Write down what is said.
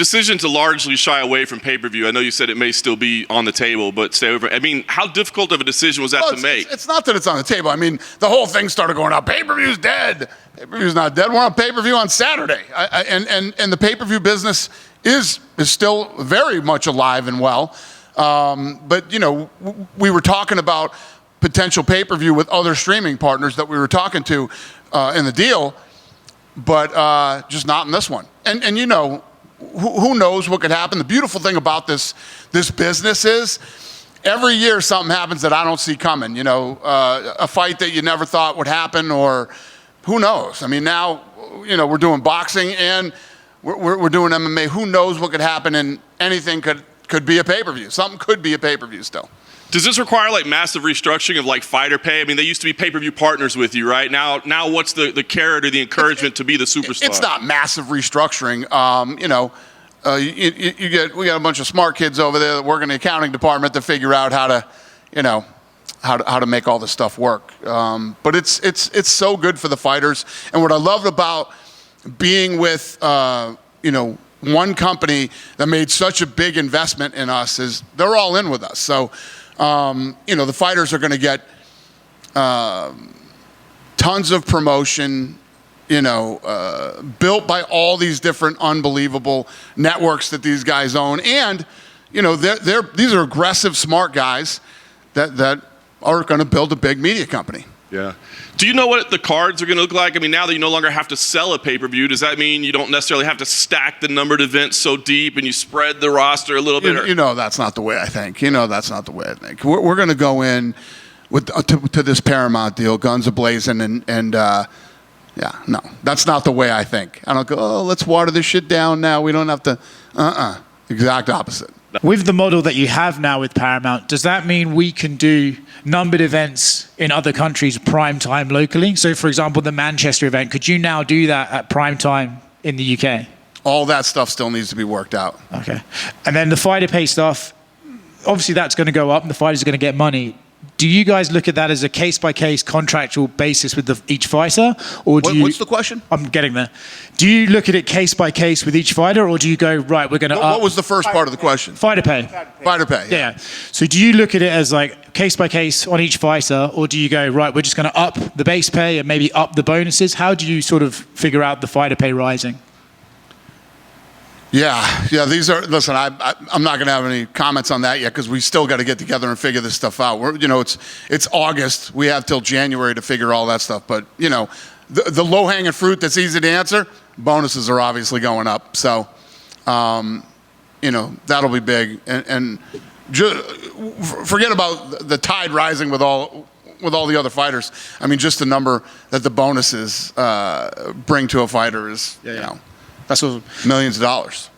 Decision to largely shy away from pay-per-view. I know you said it may still be on the table, but stay over. I mean, how difficult of a decision was that to make? It's not that it's on the table. I mean, the whole thing started going out. Pay-per-view's dead. Pay-per-view's not dead. We're on pay-per-view on Saturday, and the pay-per-view business is still very much alive and well. But you know, we were talking about potential pay-per-view with other streaming partners that we were talking to in the deal, but just not in this one. And you know. Who knows what could happen? The beautiful thing about this business is every year something happens that I don't see coming. You know, a fight that you never thought would happen, or who knows? I mean, now, you know, we're doing boxing and we're doing MMA. Who knows what could happen? And anything could be a pay-per-view. Something could be a pay-per-view still. Does this require like massive restructuring of like fighter pay? I mean, they used to be pay-per-view partners with you, right? Now what's the carrot or the encouragement to be the superstar? It's not massive restructuring. You know, we got a bunch of smart kids over there that work in the accounting department to figure out how to, you know, how to make all this stuff work. But it's so good for the fighters. And what I loved about being with, you know, one company that made such a big investment in us is they're all in with us. So. You know, the fighters are going to get tons of promotion, you know, built by all these different unbelievable networks that these guys own. And, you know, these are aggressive, smart guys that are going to build a big media company. Yeah. Do you know what the cards are going to look like? I mean, now that you no longer have to sell a pay-per-view, does that mean you don't necessarily have to stack the numbered events so deep and you spread the roster a little bit? You know, that's not the way I think. You know, that's not the way I think. We're going to go in with to this Paramount deal, guns a-blazing, and yeah, no, that's not the way I think. I don't go, oh, let's water this shit down now. We don't have to, exact opposite. With the model that you have now with Paramount, does that mean we can do numbered events in other countries prime time locally? So, for example, the Manchester event, could you now do that at prime time in the UK? All that stuff still needs to be worked out. Okay. And then the fighter pay stuff, obviously that's going to go up and the fighters are going to get money. Do you guys look at that as a case-by-case contractual basis with each fighter? Or do what's the question? I'm getting there. Do you look at it case-by-case with each fighter, or do you go, right, we're going to What was the first part of the question? Fighter pay. Fighter pay, yeah. So do you look at it as like case-by-case on each fighter, or do you go, right, we're just going to up the base pay and maybe up the bonuses? How do you sort of figure out the fighter pay rising? Yeah, listen, I'm not going to have any comments on that yet because we still got to get together and figure this stuff out. You know, it's August. We have till January to figure all that stuff. But, you know, the low-hanging fruit that's easy to answer, bonuses are obviously going up. So, you know, that'll be big. And forget about the tide rising with all the other fighters. I mean, just the number that the bonuses bring to a fighter is, you know, that's millions of dollars.